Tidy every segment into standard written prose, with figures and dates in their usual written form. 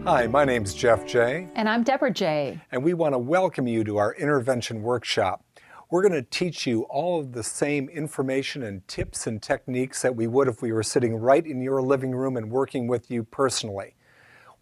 Hi, my name's Jeff Jay. And I'm Debra Jay. And we want to welcome you to our intervention workshop. We're going to teach you all of the same information and tips and techniques that we would if we were sitting right in your living room and working with you personally.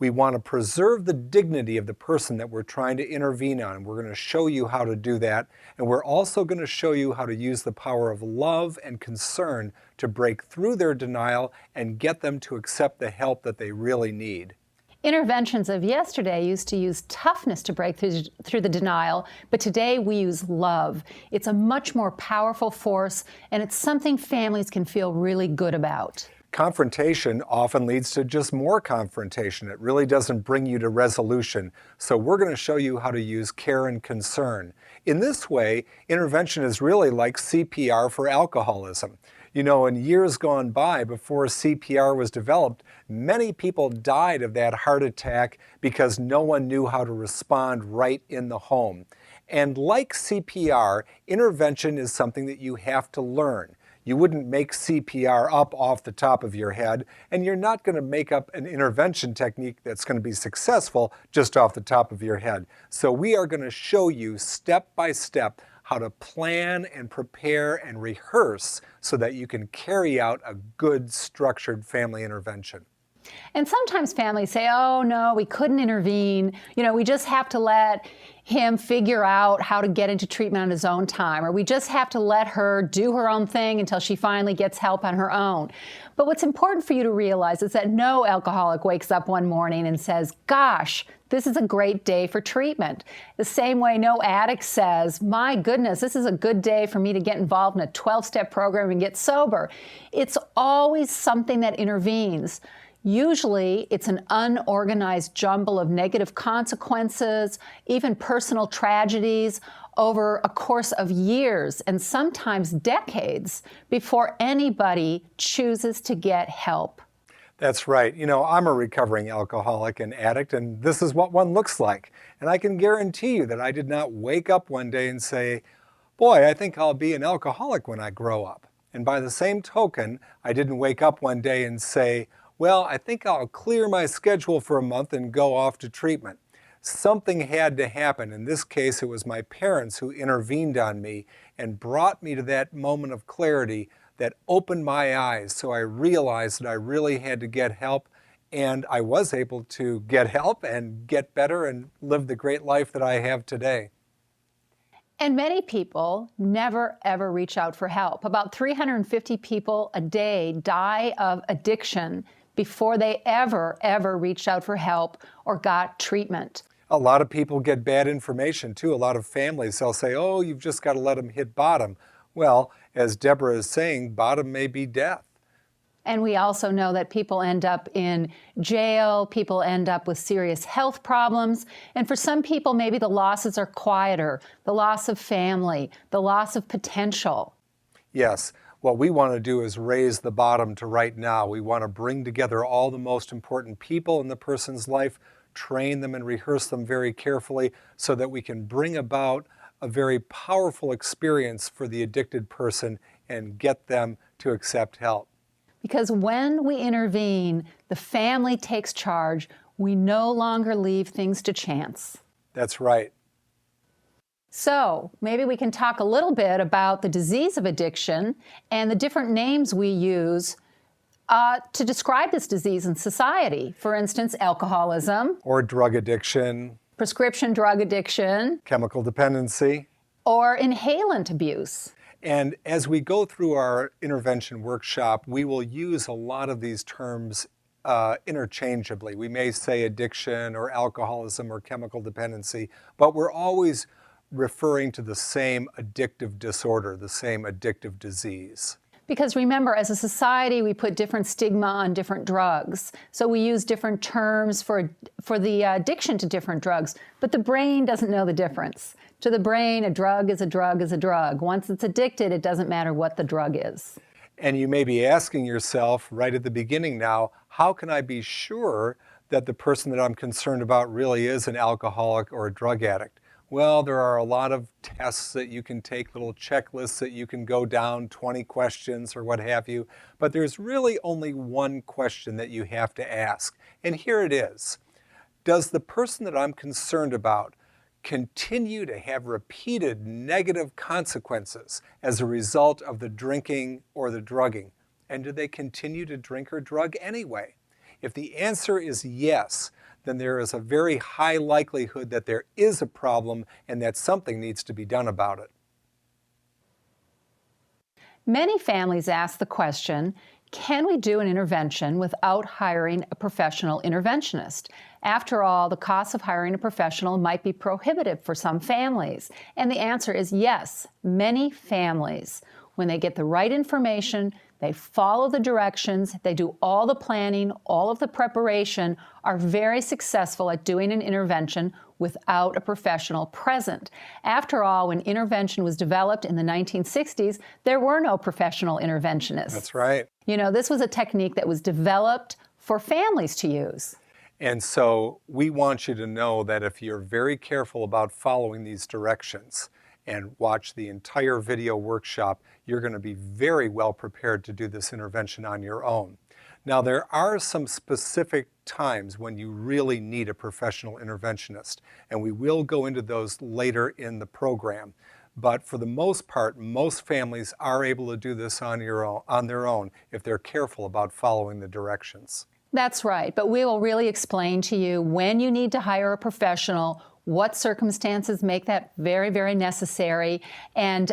We want to preserve the dignity of the person that we're trying to intervene on. We're going to show you how to do that. And we're also going to show you how to use the power of love and concern to break through their denial and get them to accept the help that they really need. Interventions of yesterday used to use toughness to break through the denial, but today we use love. It's a much more powerful force, and it's something families can feel really good about. Confrontation often leads to just more confrontation. It really doesn't bring you to resolution. So we're going to show you how to use care and concern. In this way, intervention is really like CPR for alcoholism. You know, in years gone by, before CPR was developed, many people died of that heart attack because no one knew how to respond right in the home. And like CPR, intervention is something that you have to learn. You wouldn't make CPR up off the top of your head, and you're not going to make up an intervention technique that's going to be successful just off the top of your head. So we are going to show you step by step how to plan and prepare and rehearse so that you can carry out a good structured family intervention. And sometimes families say, oh no, we couldn't intervene. You know, we just have to let him figure out how to get into treatment on his own time, or we just have to let her do her own thing until she finally gets help on her own. But what's important for you to realize is that no alcoholic wakes up one morning and says, gosh, this is a great day for treatment. The same way no addict says, my goodness, this is a good day for me to get involved in a 12-step program and get sober. It's always something that intervenes. Usually, it's an unorganized jumble of negative consequences, even personal tragedies, over a course of years and sometimes decades before anybody chooses to get help. That's right. You know, I'm a recovering alcoholic and addict, and this is what one looks like. And I can guarantee you that I did not wake up one day and say, boy, I think I'll be an alcoholic when I grow up. And by the same token, I didn't wake up one day and say, well, I think I'll clear my schedule for a month and go off to treatment. Something had to happen. In this case, it was my parents who intervened on me and brought me to that moment of clarity that opened my eyes, so I realized that I really had to get help, and I was able to get help and get better and live the great life that I have today. And many people never, ever reach out for help. About 350 people a day die of addiction before they ever reached out for help or got treatment. A lot of people get bad information too. A lot of families, they'll say, oh, you've just got to let them hit bottom. Well, as Deborah is saying, bottom may be death. And we also know that people end up in jail, people end up with serious health problems, and for some people, maybe the losses are quieter, the loss of family, the loss of potential. Yes, what we want to do is raise the bottom to right now. We want to bring together all the most important people in the person's life, train them and rehearse them very carefully so that we can bring about a very powerful experience for the addicted person and get them to accept help. Because when we intervene, the family takes charge. We no longer leave things to chance. That's right. So maybe we can talk a little bit about the disease of addiction and the different names we use to describe this disease in society. For instance, alcoholism. Or drug addiction. Prescription drug addiction. Chemical dependency. Or inhalant abuse. And as we go through our intervention workshop, we will use a lot of these terms interchangeably. We may say addiction or alcoholism or chemical dependency, but we're always referring to the same addictive disorder, the same addictive disease. Because remember, as a society, we put different stigma on different drugs. So we use different terms for the addiction to different drugs, but the brain doesn't know the difference. To the brain, a drug is a drug is a drug. Once it's addicted, it doesn't matter what the drug is. And you may be asking yourself right at the beginning now, how can I be sure that the person that I'm concerned about really is an alcoholic or a drug addict? Well, there are a lot of tests that you can take, little checklists that you can go down, 20 questions or what have you, but there's really only one question that you have to ask. And here it is. Does the person that I'm concerned about continue to have repeated negative consequences as a result of the drinking or the drugging? And do they continue to drink or drug anyway? If the answer is yes, then there is a very high likelihood that there is a problem and that something needs to be done about it. Many families ask the question, can we do an intervention without hiring a professional interventionist? After all, the cost of hiring a professional might be prohibitive for some families. And the answer is yes, many families. When they get the right information, they follow the directions, they do all the planning, all of the preparation, are very successful at doing an intervention without a professional present. After all, when intervention was developed in the 1960s, there were no professional interventionists. That's right. You know, this was a technique that was developed for families to use. And so we want you to know that if you're very careful about following these directions and watch the entire video workshop, you're going to be very well prepared to do this intervention on your own. Now, there are some specific times when you really need a professional interventionist, and we will go into those later in the program. But for the most part, most families are able to do this on their own if they're careful about following the directions. That's right, but we will really explain to you when you need to hire a professional, what circumstances make that very, very necessary, and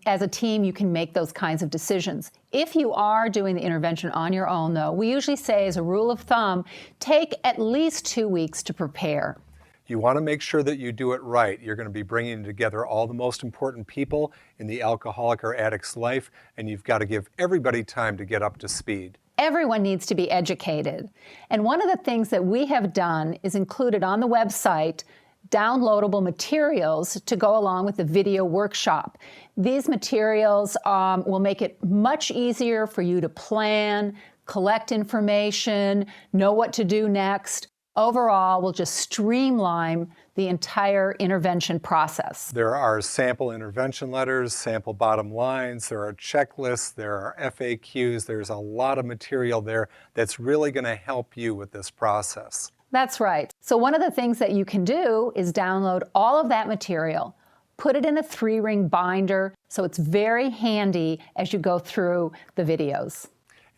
as a team, you can make those kinds of decisions. If you are doing the intervention on your own, though, we usually say, as a rule of thumb, take at least 2 weeks to prepare. You want to make sure that you do it right. You're going to be bringing together all the most important people in the alcoholic or addict's life, and you've got to give everybody time to get up to speed. Everyone needs to be educated. And one of the things that we have done is included on the website downloadable materials to go along with the video workshop. These materials will make it much easier for you to plan, collect information, know what to do next. Overall, we'll just streamline the entire intervention process. There are sample intervention letters, sample bottom lines, there are checklists, there are FAQs, there's a lot of material there that's really going to help you with this process. That's right. So one of the things that you can do is download all of that material, put it in a 3-ring binder, so it's very handy as you go through the videos.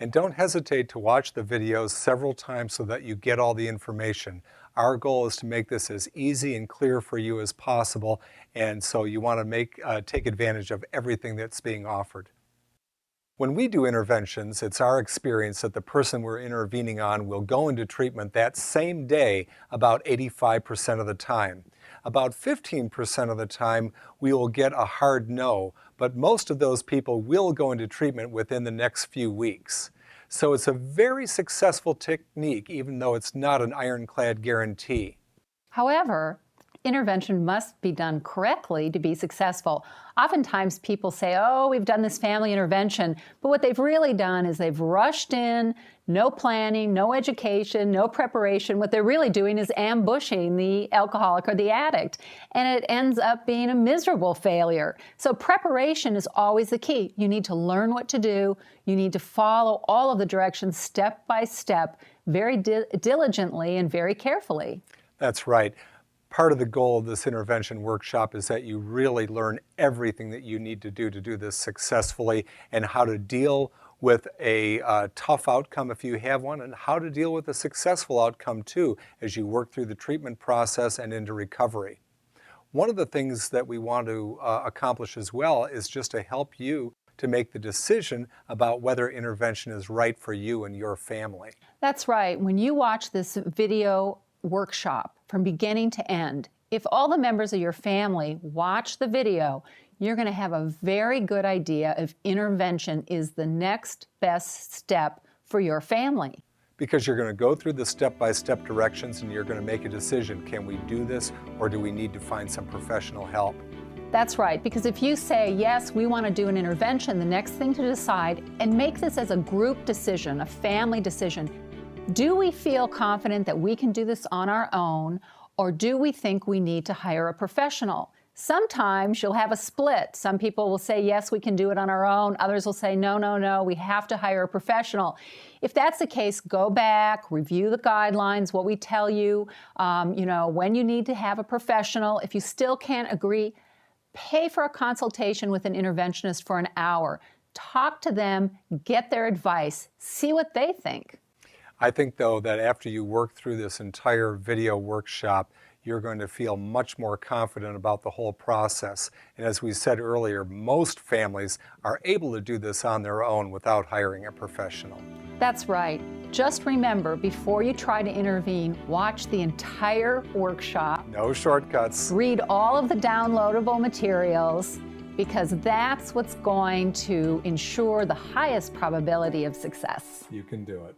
And don't hesitate to watch the videos several times so that you get all the information. Our goal is to make this as easy and clear for you as possible, and so you want to take advantage of everything that's being offered. When we do interventions, it's our experience that the person we're intervening on will go into treatment that same day about 85% of the time. About 15% of the time, we will get a hard no, but most of those people will go into treatment within the next few weeks. So it's a very successful technique, even though it's not an ironclad guarantee. However, intervention must be done correctly to be successful. Oftentimes people say, oh, we've done this family intervention, but what they've really done is they've rushed in, no planning, no education, no preparation. What they're really doing is ambushing the alcoholic or the addict, and it ends up being a miserable failure. So preparation is always the key. You need to learn what to do. You need to follow all of the directions step by step, very diligently and very carefully. That's right. Part of the goal of this intervention workshop is that you really learn everything that you need to do this successfully, and how to deal with a tough outcome if you have one, and how to deal with a successful outcome too as you work through the treatment process and into recovery. One of the things that we want to accomplish as well is just to help you to make the decision about whether intervention is right for you and your family. That's right. When you watch this video workshop from beginning to end, if all the members of your family watch the video, you're going to have a very good idea if intervention is the next best step for your family. Because you're going to go through the step-by-step directions and you're going to make a decision. Can we do this, or do we need to find some professional help? That's right, because if you say, yes, we want to do an intervention, the next thing to decide, and make this as a group decision, a family decision, do we feel confident that we can do this on our own, or do we think we need to hire a professional? Sometimes you'll have a split. Some people will say, yes, we can do it on our own. Others will say, no, no, no, we have to hire a professional. If that's the case, go back, review the guidelines, what we tell you, when you need to have a professional. If you still can't agree, pay for a consultation with an interventionist for an hour. Talk to them, get their advice, see what they think. I think, though, that after you work through this entire video workshop, you're going to feel much more confident about the whole process. And as we said earlier, most families are able to do this on their own without hiring a professional. That's right. Just remember, before you try to intervene, watch the entire workshop. No shortcuts. Read all of the downloadable materials, because that's what's going to ensure the highest probability of success. You can do it.